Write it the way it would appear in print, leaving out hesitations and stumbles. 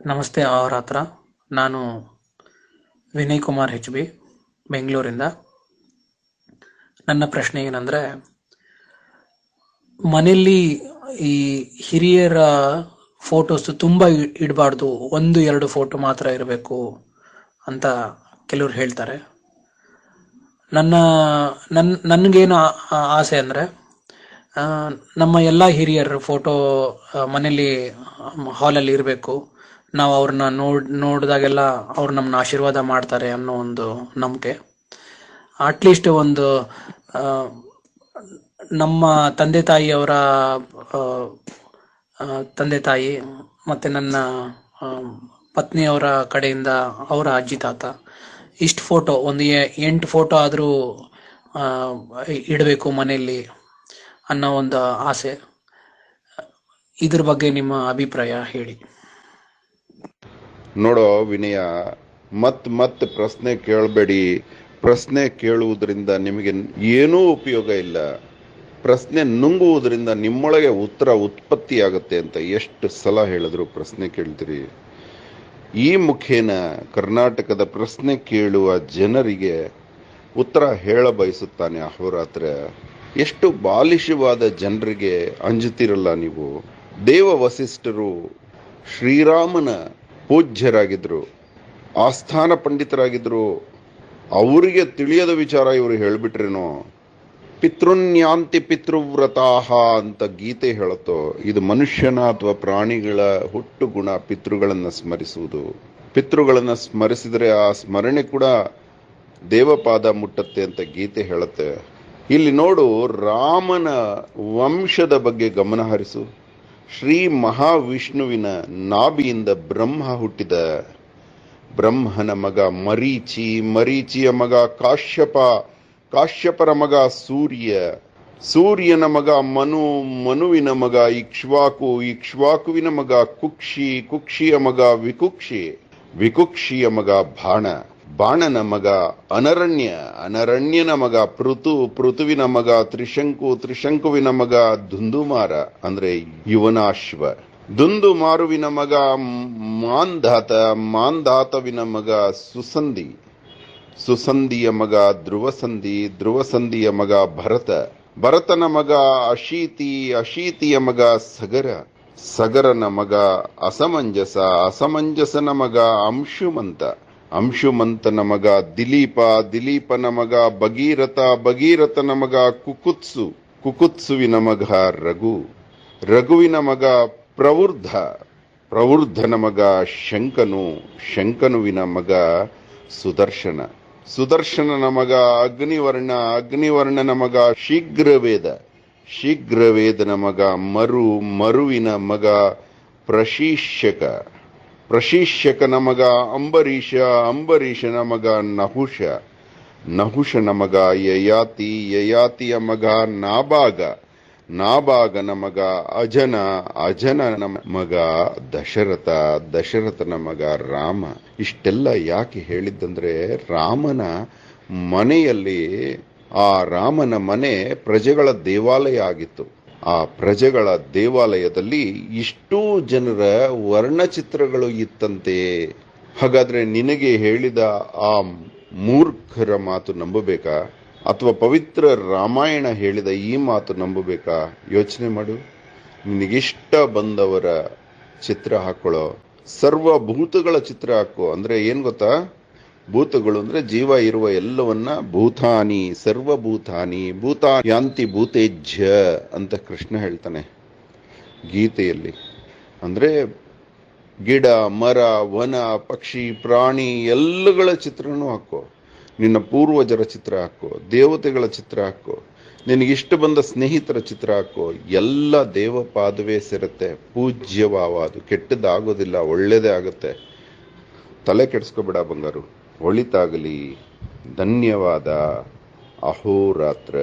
ನಮಸ್ತೆ ಅವರ ಹತ್ರ. ನಾನು ವಿನಯ್ ಕುಮಾರ್ HB, ಬೆಂಗಳೂರಿಂದ. ನನ್ನ ಪ್ರಶ್ನೆ ಏನಂದ್ರೆ, ಮನೆಯಲ್ಲಿ ಈ ಹಿರಿಯರ ಫೋಟೋಸ್ ತುಂಬಾ ಇಡಬಾರ್ದು, 1-2 ಫೋಟೋ ಮಾತ್ರ ಇರಬೇಕು ಅಂತ ಕೆಲವ್ರು ಹೇಳ್ತಾರೆ. ನನ್ನ ನನ್ಗೇನು ಆಸೆ ಅಂದ್ರೆ, ನಮ್ಮ ಎಲ್ಲ ಹಿರಿಯರ ಫೋಟೋ ಮನೇಲಿ ಹಾಲಲ್ಲಿ ಇರಬೇಕು. ನಾವು ಅವ್ರನ್ನ ನೋಡಿದಾಗೆಲ್ಲ ಅವ್ರು ನಮ್ಮನ್ನ ಆಶೀರ್ವಾದ ಮಾಡ್ತಾರೆ ಅನ್ನೋ ಒಂದು ನಂಬಿಕೆ. ಅಟ್ಲೀಸ್ಟ್ ಒಂದು ಆ, ನಮ್ಮ ತಂದೆ ತಾಯಿಯವರ ಆ, ಆ, ತಂದೆ ತಾಯಿ ಮತ್ತೆ ನನ್ನ ಆ, ಪತ್ನಿಯವರ ಕಡೆಯಿಂದ ಅವರ ಅಜ್ಜಿ ತಾತ, ಇಷ್ಟು ಫೋಟೋ, ಒಂದು 8 ಫೋಟೋ ಆದರೂ ಇಡಬೇಕು ಮನೆಯಲ್ಲಿ ಅನ್ನೋ ಒಂದು ಆಸೆ. ಇದ್ರ ಬಗ್ಗೆ ನಿಮ್ಮ ಅಭಿಪ್ರಾಯ ಹೇಳಿ. ನೋಡೋ ವಿನಯ, ಮತ್ ಪ್ರಶ್ನೆ ಕೇಳಬೇಡಿ. ಪ್ರಶ್ನೆ ಕೇಳುವುದರಿಂದ ನಿಮಗೆ ಏನೂ ಉಪಯೋಗ ಇಲ್ಲ. ಪ್ರಶ್ನೆ ನುಂಗುವುದರಿಂದ ನಿಮ್ಮೊಳಗೆ ಉತ್ತರ ಉತ್ಪತ್ತಿಯಾಗುತ್ತೆ ಅಂತ ಎಷ್ಟು ಸಲ ಹೇಳಿದ್ರು ಪ್ರಶ್ನೆ ಕೇಳ್ತೀರಿ. ಈ ಮುಖೇನ ಕರ್ನಾಟಕದ ಪ್ರಶ್ನೆ ಕೇಳುವ ಜನರಿಗೆ ಉತ್ತರ ಹೇಳ ಬಯಸುತ್ತಾನೆ ಅಹೋರಾತ್ರ. ಎಷ್ಟು ಬಾಲಿಶವಾದ ಜನರಿಗೆ ಅಂಜುತ್ತಿರಲ್ಲ ನೀವು. ದೇವ ವಸಿಷ್ಠರು ಶ್ರೀರಾಮನ ಪೂಜ್ಯರಾಗಿದ್ರು, ಆಸ್ಥಾನ ಪಂಡಿತರಾಗಿದ್ರು. ಅವರಿಗೆ ತಿಳಿಯದ ವಿಚಾರ ಇವರು ಹೇಳ್ಬಿಟ್ರೇನೋ. ಪಿತೃನ್ಯಾಂತಿ ಪಿತೃವ್ರತಾಹ ಅಂತ ಗೀತೆ ಹೇಳುತ್ತೋ. ಇದು ಮನುಷ್ಯನ ಅಥವಾ ಪ್ರಾಣಿಗಳ ಹುಟ್ಟು ಗುಣ, ಪಿತೃಗಳನ್ನು ಸ್ಮರಿಸುವುದು. ಪಿತೃಗಳನ್ನು ಸ್ಮರಿಸಿದರೆ ಆ ಸ್ಮರಣೆ ಕೂಡ ದೇವಪಾದ ಮುಟ್ಟತ್ತೆ ಅಂತ ಗೀತೆ ಹೇಳುತ್ತೆ. ಇಲ್ಲಿ ನೋಡು, ರಾಮನ ವಂಶದ ಬಗ್ಗೆ ಗಮನ ಹರಿಸು. ಶ್ರೀ ಮಹಾವಿಷ್ಣುವಿನ ನಾಭಿಯಿಂದ ಬ್ರಹ್ಮ ಹುಟ್ಟಿದ. ಬ್ರಹ್ಮನ ಮಗ ಮರೀಚಿ, ಮರೀಚಿಯ ಮಗ ಕಾಶ್ಯಪ, ಕಾಶ್ಯಪರ ಮಗ ಸೂರ್ಯ, ಸೂರ್ಯನ ಮಗ ಮನು, ಮನುವಿನ ಮಗ ಇಕ್ಷ್ವಾಕು, ಇಕ್ಷ್ವಾಕುವಿನ ಮಗ ಕುಕ್ಷಿ, ಕುಕ್ಷಿಯ ಮಗ ವಿಕುಕ್ಷಿ, ವಿಕುಕ್ಷಿಯ ಮಗ ಬಾಣ, ಬಾಣನ ಮಗ ಅನರಣ್ಯ, ಅನರಣ್ಯನ ಮಗ ಪೃಥು, ಪೃಥುವಿನ ಮಗ ತ್ರಿಶಂಕು, ತ್ರಿಶಂಕುವಿನ ಮಗ ದುಂದುಮಾರ ಅಂದ್ರೆ ಯುವನಾಶ್ವ, ದುಂದುಮಾರುವಿನ ಮಗ ಮಾಂಧಾತ, ಮಾಂಧಾತವಿನ ಮಗ ಸುಸಂಧಿ, ಸುಸಂಧಿಯ ಮಗ ಧ್ರುವಸಂಧಿ, ಧ್ರುವಸಂಧಿಯ ಮಗ ಭರತ, ಭರತನ ಮಗ ಅಶೀತಿ, ಅಶೀತಿಯ ಮಗ ಸಗರ, ಸಗರನ ಮಗ ಅಸಮಂಜಸ, ಅಸಮಂಜಸನ ಮಗ ಅಂಶುಮಂತ, ಅಂಶುಮಂತನ ಮಗ ದಿಲೀಪ, ದಿಲೀಪನ ಮಗ ಭಗೀರಥ, ಭಗೀರಥನ ಮಗ ಕುಕುತ್ಸು, ಕುಕುತ್ಸುವಿನ ಮಗ ರಘು, ರಘುವಿನ ಮಗ ಪ್ರವೃದ್ಧ, ಪ್ರವೃದ್ಧನ ಮಗ ಶಂಕನು, ಶಂಕನುವಿನ ಮಗ ಸುದರ್ಶನ, ಸುದರ್ಶನನ ಮಗ ಅಗ್ನಿವರ್ಣ, ಅಗ್ನಿವರ್ಣನ ಮಗ ಶೀಘ್ರವೇದ, ಶೀಘ್ರವೇದನ ಮಗ ಮರು, ಮರುವಿನ ಮಗ ಪ್ರಶೀಷ್ಯಕ, ಪ್ರಶೀಷ್ಯಕನ ಮಗ ಅಂಬರೀಷ, ಅಂಬರೀಷನ ಮಗ ನಹುಷ, ನಹುಷನ ಮಗ ಯಯಾತಿ, ಯಯಾತಿಯ ಮಗ ನಾಭಾಗ, ನಾಭಾಗನ ಮಗ ಅಜನ, ಅಜನನ ಮಗ ದಶರಥ, ದಶರಥನ ಮಗ ರಾಮ. ಇಷ್ಟೆಲ್ಲ ಯಾಕೆ ಹೇಳಿದ್ದಂದ್ರೆ, ರಾಮನ ಮನೆಯಲ್ಲಿ, ಆ ರಾಮನ ಮನೆ ಪ್ರಜೆಗಳ ದೇವಾಲಯ ಆಗಿತ್ತು. ಆ ಪ್ರಜೆಗಳ ದೇವಾಲಯದಲ್ಲಿ ಇಷ್ಟೂ ಜನರ ವರ್ಣಚಿತ್ರಗಳು ಇತ್ತಂತೆ. ಹಾಗಾದ್ರೆ ನಿನಗೆ ಹೇಳಿದ ಆ ಮೂರ್ಖರ ಮಾತು ನಂಬಬೇಕಾ, ಅಥವಾ ಪವಿತ್ರ ರಾಮಾಯಣ ಹೇಳಿದ ಈ ಮಾತು ನಂಬಬೇಕಾ? ಯೋಚನೆ ಮಾಡು. ನಿನಗಿಷ್ಟ ಬಂದವರ ಚಿತ್ರ ಹಾಕೊಳ್ಳೋ, ಸರ್ವಭೂತಗಳ ಚಿತ್ರ ಹಾಕೋ. ಅಂದ್ರೆ ಏನ್ ಗೊತ್ತಾ, ಭೂತಗಳು ಅಂದ್ರೆ ಜೀವ ಇರುವ ಎಲ್ಲವನ್ನ ಭೂತಾನಿ, ಸರ್ವಭೂತಾನಿ ಭೂತ ಯಾಂತಿ ಭೂತೇಜ್ಯ ಅಂತ ಕೃಷ್ಣ ಹೇಳ್ತಾನೆ ಗೀತೆಯಲ್ಲಿ. ಅಂದ್ರೆ ಗಿಡ, ಮರ, ವನ, ಪಕ್ಷಿ, ಪ್ರಾಣಿ ಎಲ್ಲಗಳ ಚಿತ್ರನೂ ಹಾಕೋ. ನಿನ್ನ ಪೂರ್ವಜರ ಚಿತ್ರ ಹಾಕೋ, ದೇವತೆಗಳ ಚಿತ್ರ ಹಾಕೋ, ನಿನಗಿಷ್ಟ ಬಂದ ಸ್ನೇಹಿತರ ಚಿತ್ರ ಹಾಕೋ. ಎಲ್ಲ ದೇವಪಾದವೇ ಸೇರುತ್ತೆ. ಪೂಜ್ಯಭಾವ, ಅದು ಕೆಟ್ಟದಾಗೋದಿಲ್ಲ, ಒಳ್ಳೇದೇ ಆಗುತ್ತೆ. ತಲೆ ಕೆಡಿಸ್ಕೋಬೇಡ ಬಂಗಾರು. ಒಳಿತಾಗಲಿ. ಧನ್ಯವಾದ. ಅಹೋರಾತ್ರ.